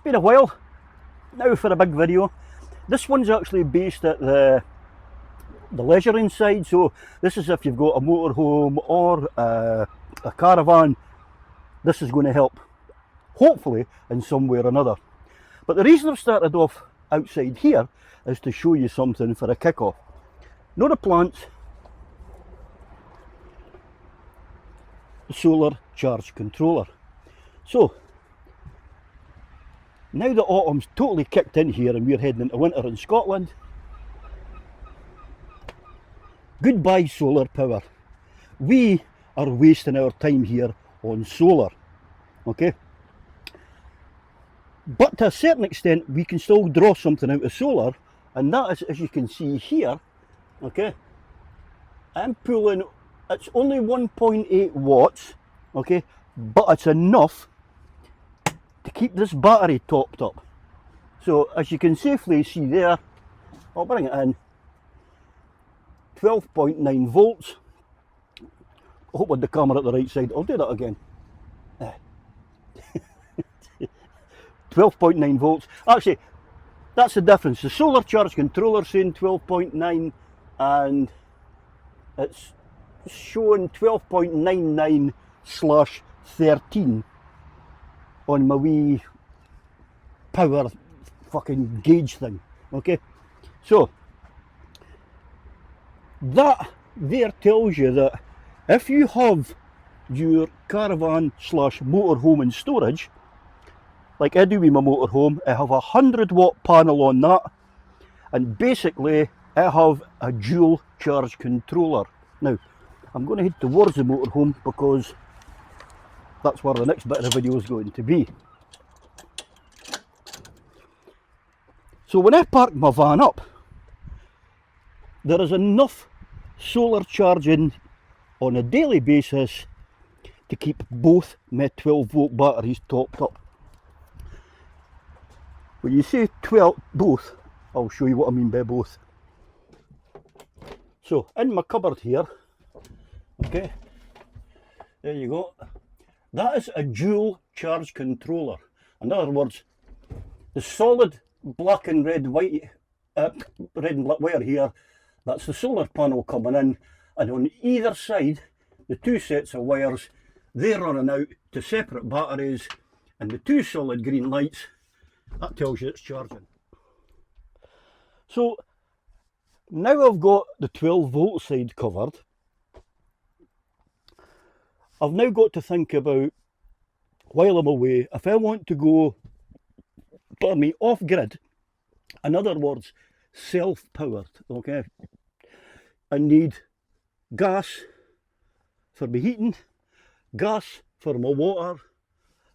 been a while now for a big video. This one's actually based at the leisuring side, so this is if you've got a motorhome or a caravan. This is going to help, hopefully, in some way or another. But the reason I've started off outside here is to show you something for a kick-off. Not the plants, the solar charge controller. So, now that autumn's totally kicked in here and we're heading into winter in Scotland, goodbye solar power. We are wasting our time here on solar, okay? But to a certain extent we can still draw something out of solar, and that is, as you can see here, okay, I'm pulling, it's only 1.8 watts, okay, but it's enough to keep this battery topped up. So as you can safely see there, I'll bring it in, 12.9 volts. I hope with the camera at the right side. I'll do that again. 12.9 volts. Actually, that's the difference. The solar charge controller saying 12.9 and it's showing 12.99/13 on my wee power fucking gauge thing. Okay, so that there tells you that if you have your caravan / motorhome in storage, like I do with my motorhome, I have a 100-watt panel on that, and basically I have a dual charge controller. Now I'm going to head towards the motorhome because that's where the next bit of the video is going to be. So when I park my van up, there is enough solar charging on a daily basis to keep both my 12-volt batteries topped up. When you say 12, both, I'll show you what I mean by both. So in my cupboard here, okay, there you go. That is a dual charge controller. In other words, the solid black and red white, red and black wire here, that's the solar panel coming in, and on either side, the two sets of wires, they're running out to separate batteries, and the two solid green lights, that tells you it's charging. So now I've got the 12-volt side covered, I've now got to think about, while I'm away, if I want to go, pardon me, off-grid, in other words, self-powered, okay, I need gas for my heating, gas for my water,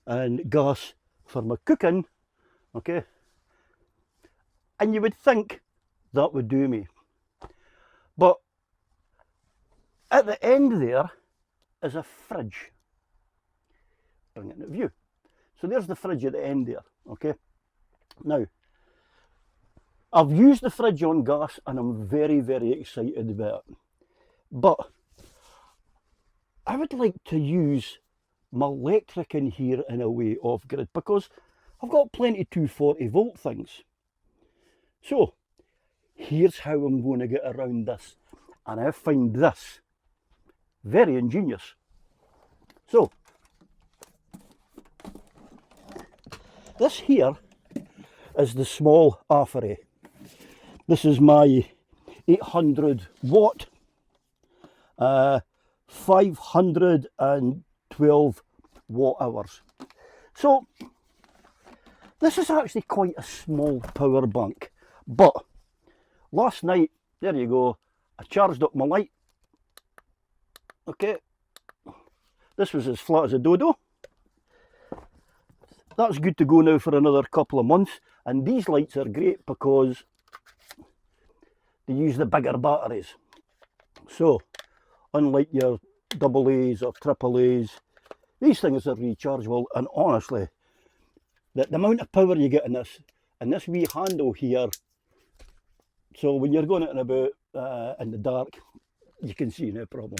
and gas for my cooking, okay, and you would think that would do me. But at the end there is a fridge. Bring it into view. So there's the fridge at the end there, okay. Now, I've used the fridge on gas and I'm very, very excited about it. But I would like to use my electric in here in a way off grid, because I've got plenty 240-volt things. So here's how I'm going to get around this, and I find this very ingenious. So this here is the small array. This is my 800-watt, 512 watt hours. So this is actually quite a small power bank, but last night, there you go, I charged up my light. Okay, this was as flat as a dodo. That's good to go now for another couple of months, and these lights are great because they use the bigger batteries. So unlike your AA's or AAA's, these things are rechargeable, and honestly, the amount of power you get in this wee handle here, so when you're going out and about in the dark, you can see no problem.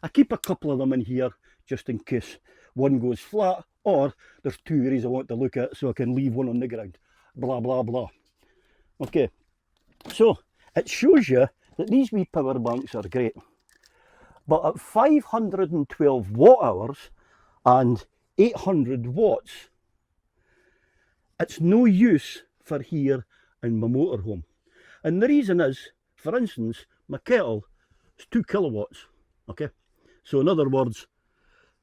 I keep a couple of them in here just in case one goes flat or there's 2 areas I want to look at, so I can leave one on the ground. Blah, blah, blah. Okay, so it shows you that these wee power banks are great. But at 512 watt hours and 800 watts, it's no use for here in my motorhome. And the reason is, for instance, my kettle is 2 kilowatts, okay? So in other words,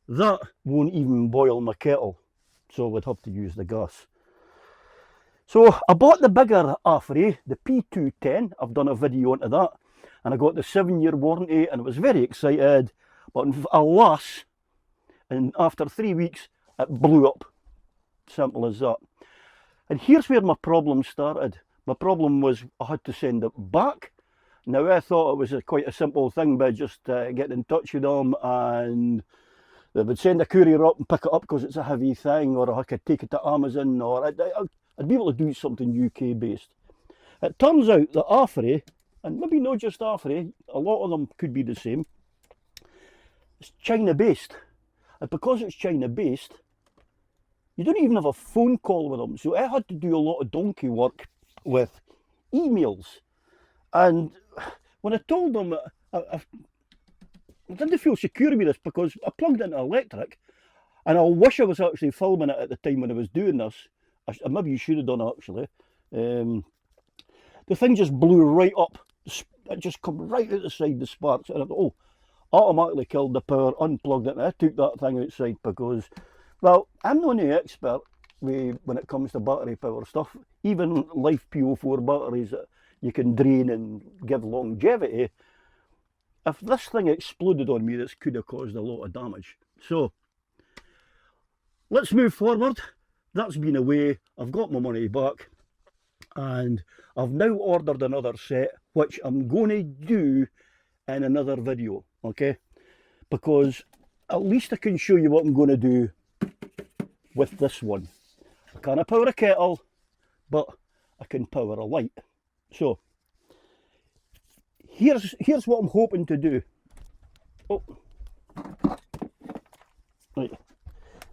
that won't even boil my kettle, so I would have to use the gas. So I bought the bigger AFRY, the P210, I've done a video onto that, and I got the 7-year warranty and I was very excited, but alas, and after 3 weeks, it blew up. Simple as that. And here's where my problem started. My problem was I had to send it back. Now I thought it was quite a simple thing by just getting in touch with them and they would send a courier up and pick it up because it's a heavy thing, or I could take it to Amazon, or I'd be able to do something UK based. It turns out that AFRY, and maybe not just AFRY, a lot of them could be the same, it's China based. And because it's China based, you don't even have a phone call with them. So I had to do a lot of donkey work with emails. And when I told them, I didn't feel secure with this because I plugged into electric, and I wish I was actually filming it at the time when I was doing this. Maybe you should have done actually. The thing just blew right up. It just come right out the side, the sparks. And I thought, oh, automatically killed the power, unplugged it, and I took that thing outside because, well, I'm not an expert when it comes to battery power stuff. Even life PO4 batteries that you can drain and give longevity, if this thing exploded on me, this could have caused a lot of damage. So let's move forward. That's been away. I've got my money back, and I've now ordered another set, which I'm going to do in another video, okay? Because at least I can show you what I'm going to do with this one. I can't power a kettle, but I can power a light. So here's what I'm hoping to do. Oh, right.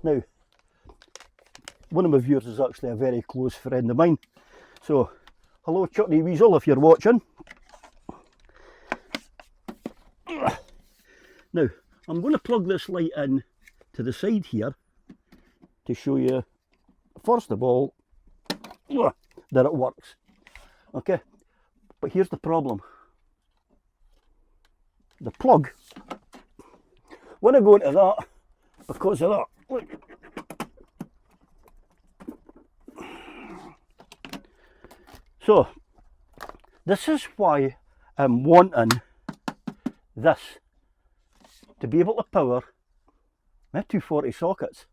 Now, one of my viewers is actually a very close friend of mine. So, hello Chutney Weasel if you're watching. Now, I'm going to plug this light in to the side here to show you, first of all, that it works. Okay, but here's the problem. The plug, when I go into that, because of that, look. So, this is why I'm wanting this, to be able to power my 240 sockets,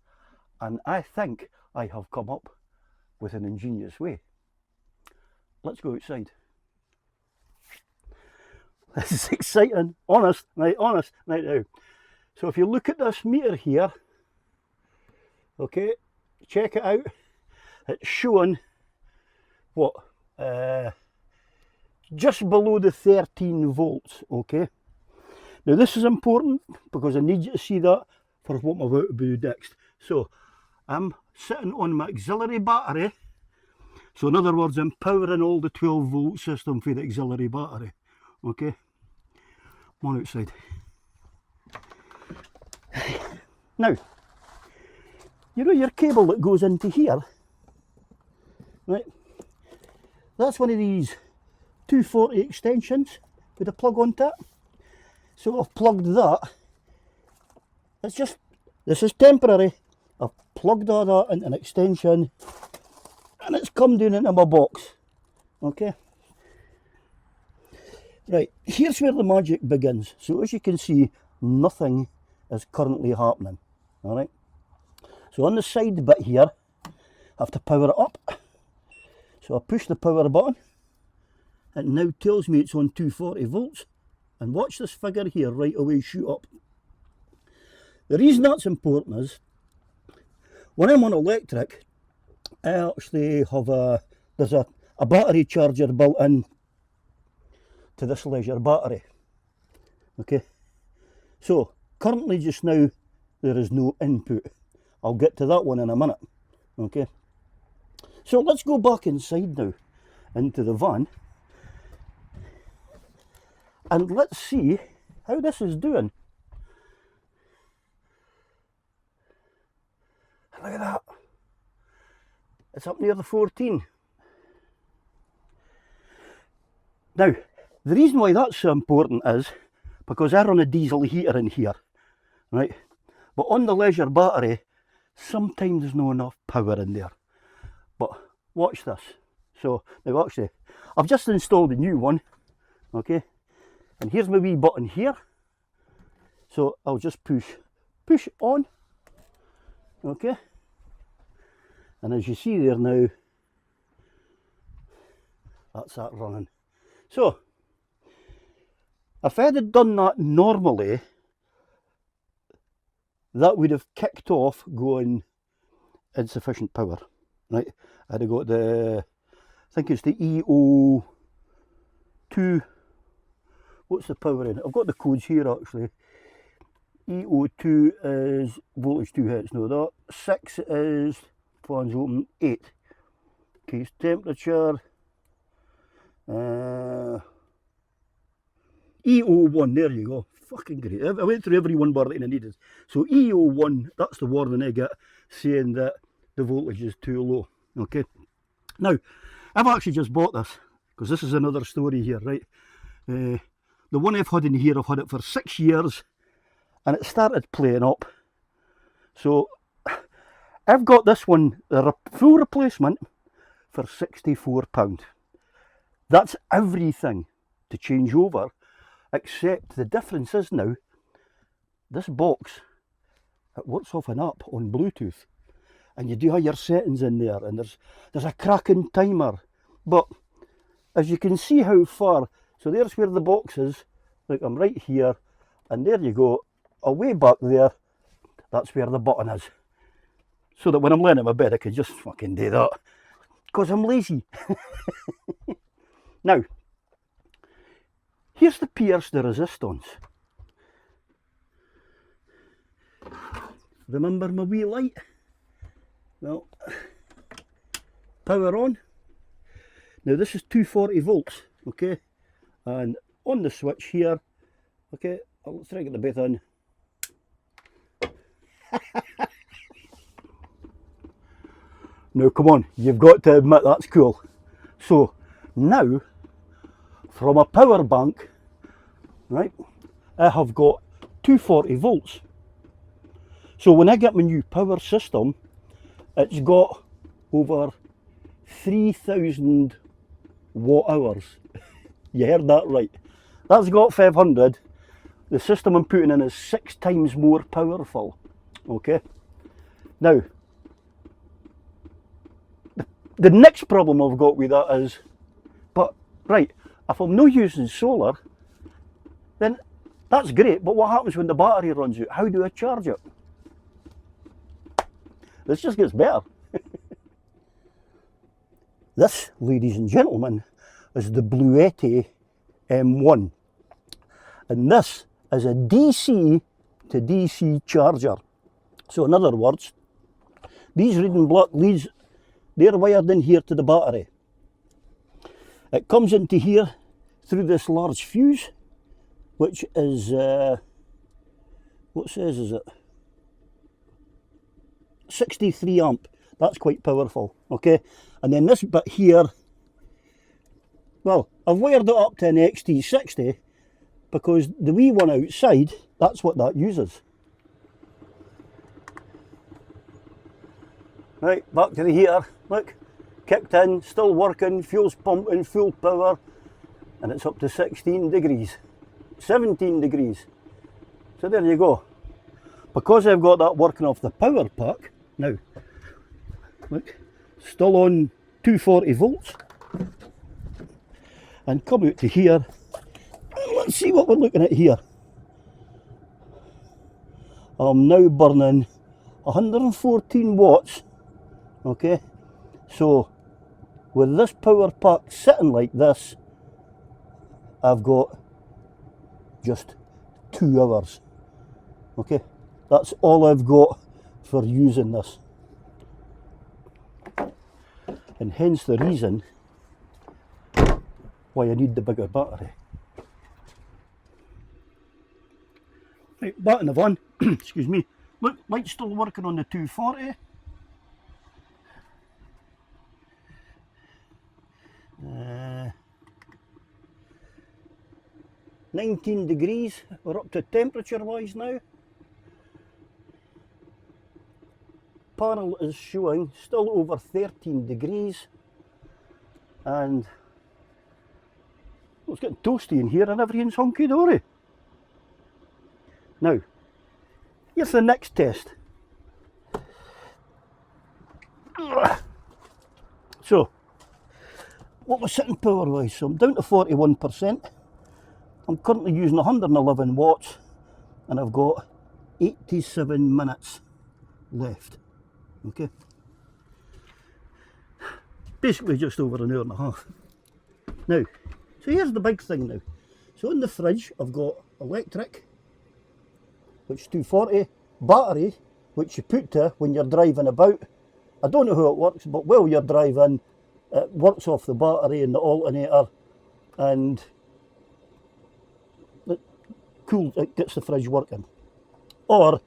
and I think I have come up with an ingenious way. Let's go outside. This is exciting, honest right now. So if you look at this meter here, okay, check it out. It's showing what? Just below the 13 volts, okay? Now this is important because I need you to see that for what I'm about to do next. So I'm sitting on my auxiliary battery. So in other words, I'm powering all the 12 volt system for the auxiliary battery, okay? Come on outside. Now, you know your cable that goes into here, right? That's one of these 240 extensions with a plug onto it. So I've plugged that. It's just, this is temporary. I've plugged all that into an extension and it's come down into my box. Okay. Right, here's where the magic begins. So as you can see, nothing is currently happening. Alright. So on the side bit here, I have to power it up. So I push the power button. It now tells me it's on 240 volts. And watch this figure here right away shoot up. The reason that's important is, when I'm on electric, I actually have there's a battery charger built in to this leisure battery. Okay. So currently just now there is no input. I'll get to that one in a minute. Okay, so let's go back inside now into the van and let's see how this is doing. Look at that, it's up near the 14. Now, the reason why that's so important is because I run a diesel heater in here, right? But on the leisure battery, sometimes there's not enough power in there. But watch this. So, now actually, I've just installed a new one, okay? And here's my wee button here. So I'll just push on, okay? And as you see there now, that's that running. So, if I had done that normally, that would have kicked off going insufficient power, right? I'd have got the, I think it's the EO2, what's the power in it? I've got the codes here actually. EO2 is voltage 2 hertz, no that. 6 is, fans open, 8. Case temperature. EO1, there you go. Fucking great. I went through every one bar that I needed. So EO1, that's the warning I get saying that the voltage is too low. Okay. Now, I've actually just bought this because this is another story here, right? The one I've had in here, I've had it for 6 years and it started playing up. So I've got this one, a full replacement, for £64. That's everything to change over, except the difference is now, this box, it works off an app on Bluetooth, and you do all your settings in there, and there's a cracking timer. But as you can see how far, so there's where the box is, like I'm right here, and there you go, away back there, that's where the button is. So that when I'm laying in my bed I can just fucking do that, because I'm lazy. Now, here's the pierce the resistance. Remember my wee light? Well, power on. Now this is 240 volts, okay? And on the switch here, okay, I'll try to get the bit in. Now come on, you've got to admit that's cool. So now, from a power bank, right, I have got 240 volts. So when I get my new power system, it's got over 3,000 watt hours. You heard that right. That's got 500. The system I'm putting in is 6 times more powerful. Okay. Now, the next problem I've got with that is, but right, if I'm not using solar, then that's great, but what happens when the battery runs out? How do I charge it? This just gets better. This, ladies and gentlemen, is the Bluetti M1. And this is a DC to DC charger. So in other words, these red and black leads, they're wired in here to the battery. It comes into here through this large fuse, which is, what size is it? 63 amp. That's quite powerful, okay? And then this bit here, well, I've wired it up to an XT60 because the wee one outside, that's what that uses. Right, back to the heater, look, kicked in, still working, fuel's pumping, full power, and it's up to 16 degrees, 17 degrees. So there you go. Because I've got that working off the power pack, now, look, still on 240 volts, and come out to here, and let's see what we're looking at here. I'm now burning 114 watts, okay, so with this power pack sitting like this, I've got just 2 hours, okay, that's all I've got for using this, and hence the reason why I need the bigger battery. Right, back in the van. Excuse me. Look, light's still working on the 240. 19 degrees, we're up to temperature wise now. Panel is showing still over 13 degrees, and it's getting toasty in here and everything's hunky dory. Now, here's the next test. So, what was sitting power wise? So I'm down to 41%. I'm currently using 111 watts and I've got 87 minutes left. Okay. Basically just over an hour and a half. Now, so here's the big thing now. So in the fridge I've got electric, which is 240, battery, which you put to when you're driving about. I don't know how it works, but while you're driving, it works off the battery and the alternator, and it gets the fridge working. Or,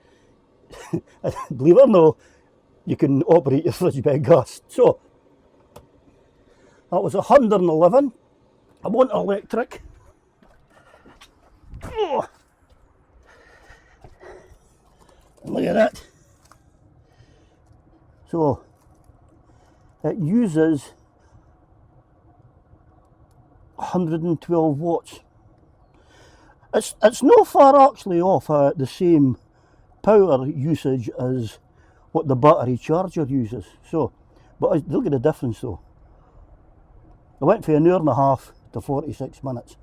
believe it or not, you can operate your fridge by gas. So, that was 111. I want electric. Oh. Look at that. So, it uses 112 watts. It's no far actually off the same power usage as what the battery charger uses. So, but look at the difference though. I went from an hour and a half to 46 minutes.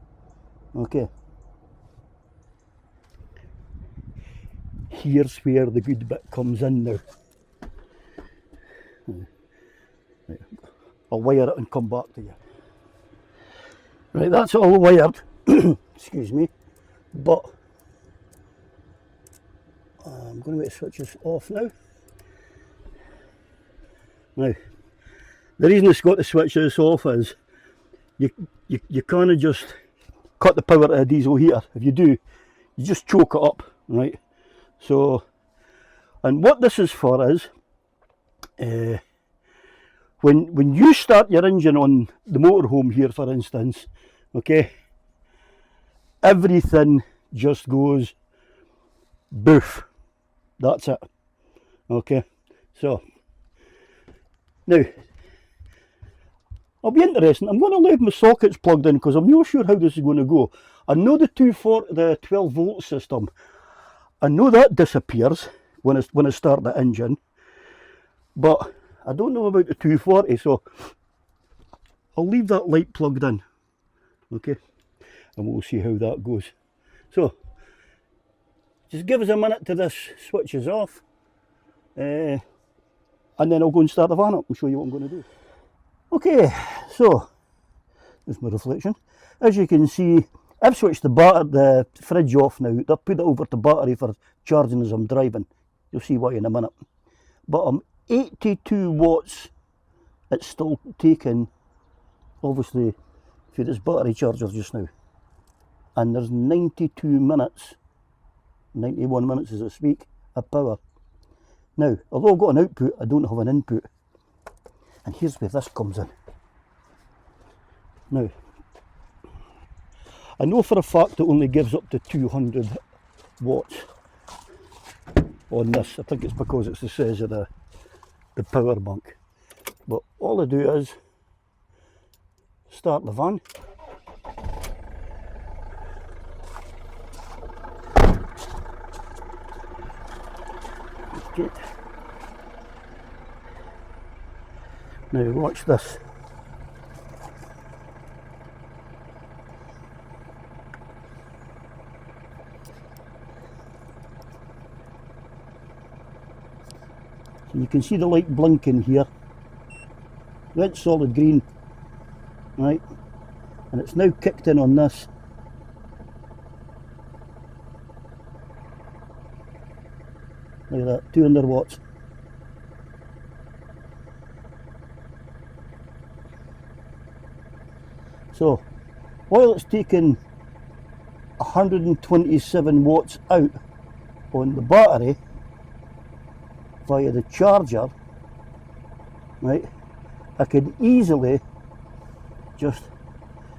Okay. Here's where the good bit comes in now. I'll wire it and come back to you. Right, that's all wired. Excuse me. But I'm going to get the switches off now. Now, the reason it's got the switches off is you kind of just cut the power to a diesel heater. If you do, you just choke it up, right? So, and what this is for is, when you start your engine on the motorhome here, for instance, okay, everything just goes boof. That's it. Okay, so now I'll be interesting. I'm going to leave my sockets plugged in because I'm not sure how this is going to go. I know the 12 volt system. I know that disappears when I start the engine, but I don't know about the 240, so I'll leave that light plugged in. Okay, and we'll see how that goes. So just give us a minute till this switches off, and then I'll go and start the van up and show you what I'm going to do. Okay, so there's my reflection. As you can see, I've switched the fridge off now. I've put it over to battery for charging as I'm driving. You'll see why in a minute. But I'm 82 watts. It's still taking, obviously, for this battery charger just now. And there's 92 minutes, 91 minutes as I speak, of power. Now, although I've got an output, I don't have an input. And here's where this comes in. Now, I know for a fact it only gives up to 200 watts on this. I think it's because it's the size of the power bank. But all I do is start the van. Okay. Now watch this. So you can see the light blinking here. Went solid green, right? And it's now kicked in on this. Look at that, 200 watts. So while it's taking 127 watts out on the battery via the charger, right, I could easily just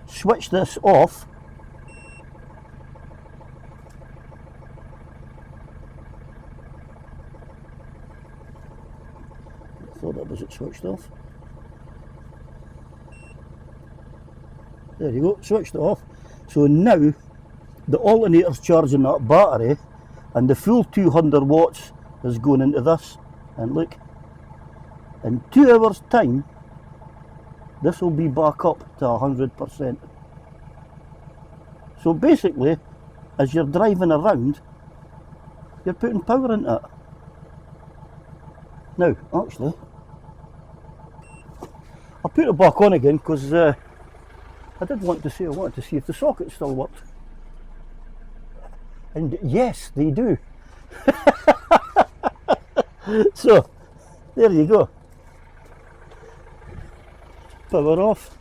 switch this off thought that was it switched off. There you go, switched it off. So now the alternator's charging that battery and the full 200 watts is going into this, and look, in 2 hours time this will be back up to 100%. So basically, as you're driving around, you're putting power into it. Now, actually, I'll put it back on again because I wanted to see if the socket still worked. And yes, they do. So, there you go. Power off.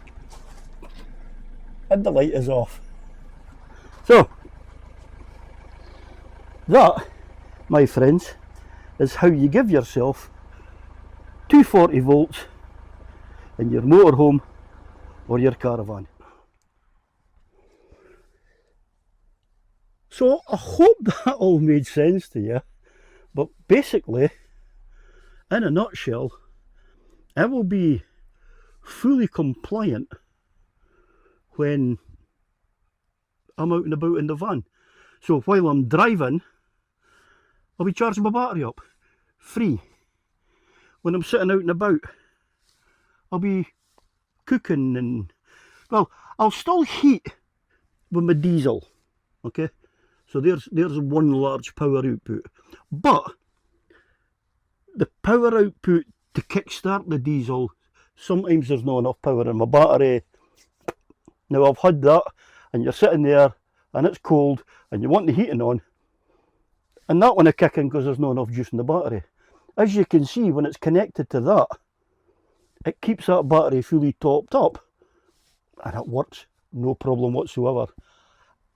And the light is off. So, that, my friends, is how you give yourself 240 volts in your motorhome or your caravan. So I hope that all made sense to you, but basically, in a nutshell, I will be fully compliant when I'm out and about in the van. So while I'm driving, I'll be charging my battery up, free. When I'm sitting out and about, I'll be cooking and, well, I'll still heat with my diesel, okay? So there's one large power output. But the power output to kickstart the diesel, sometimes there's not enough power in my battery. Now I've had that, and you're sitting there and it's cold and you want the heating on, and that one will kick in because there's not enough juice in the battery. As you can see, when it's connected to that, it keeps that battery fully topped up, and it works no problem whatsoever.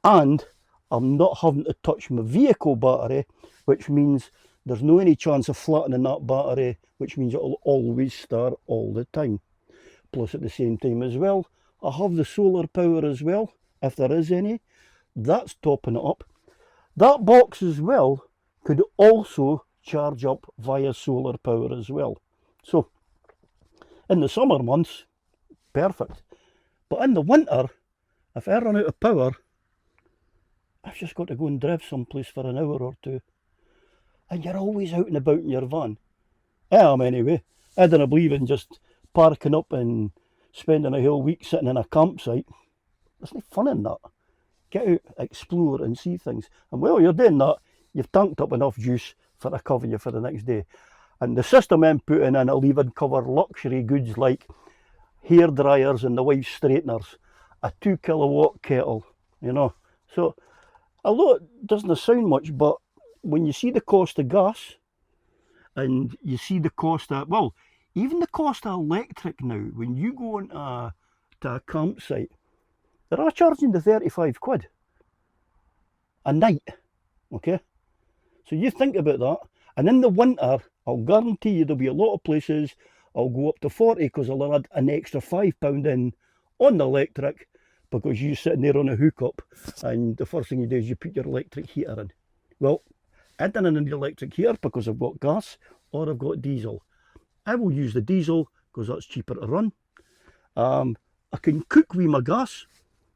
And I'm not having to touch my vehicle battery, which means there's no any chance of flattening that battery, which means it'll always start all the time. Plus at the same time as well, I have the solar power as well, if there is any. That's topping it up. That box as well could also charge up via solar power as well. So in the summer months, perfect. But in the winter, if I run out of power, I've just got to go and drive someplace for an hour or two. And you're always out and about in your van. I am anyway. I don't believe in just parking up and spending a whole week sitting in a campsite. There's no fun in that. Get out, explore and see things. And while you're doing that, you've tanked up enough juice for to cover you for the next day. And the system I'm putting in, it'll even cover luxury goods like hair dryers and the wife's straighteners, a 2 kilowatt kettle, you know. So, although it doesn't sound much, but when you see the cost of gas and you see the cost of, well, even the cost of electric now, when you go on to a campsite, they're charging the 35 quid a night, okay? So you think about that, and in the winter, I'll guarantee you there'll be a lot of places I'll go up to 40 because I'll add an extra £5 in on the electric because you're sitting there on a hookup and the first thing you do is you put your electric heater in. Well, I don't need the electric heater because I've got gas or I've got diesel. I will use the diesel because that's cheaper to run. I can cook with my gas,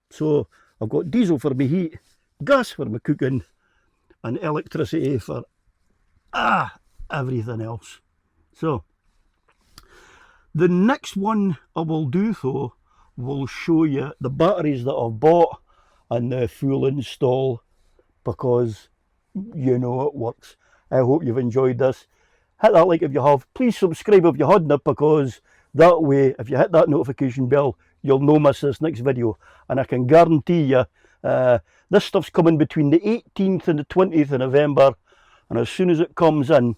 so I've got diesel for my heat, gas for my cooking, and electricity for everything else. So the next one I will do though will show you the batteries that I've bought and the full install, because you know it works. I hope you've enjoyed this. Hit that like if you have. Please subscribe if you hadn't, because that way if you hit that notification bell you'll no miss this next video. And I can guarantee you this stuff's coming between the 18th and the 20th of November, and as soon as it comes in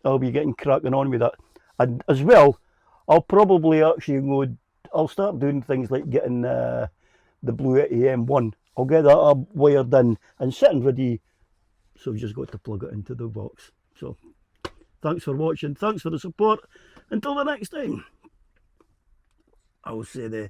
I'll be getting cracking on with it. And as well, I'll probably actually go I'll start doing things like getting the Blue AM1. I'll get that up wired in and sitting ready. So I've just got to plug it into the box. So thanks for watching. Thanks for the support. Until the next time, I'll say the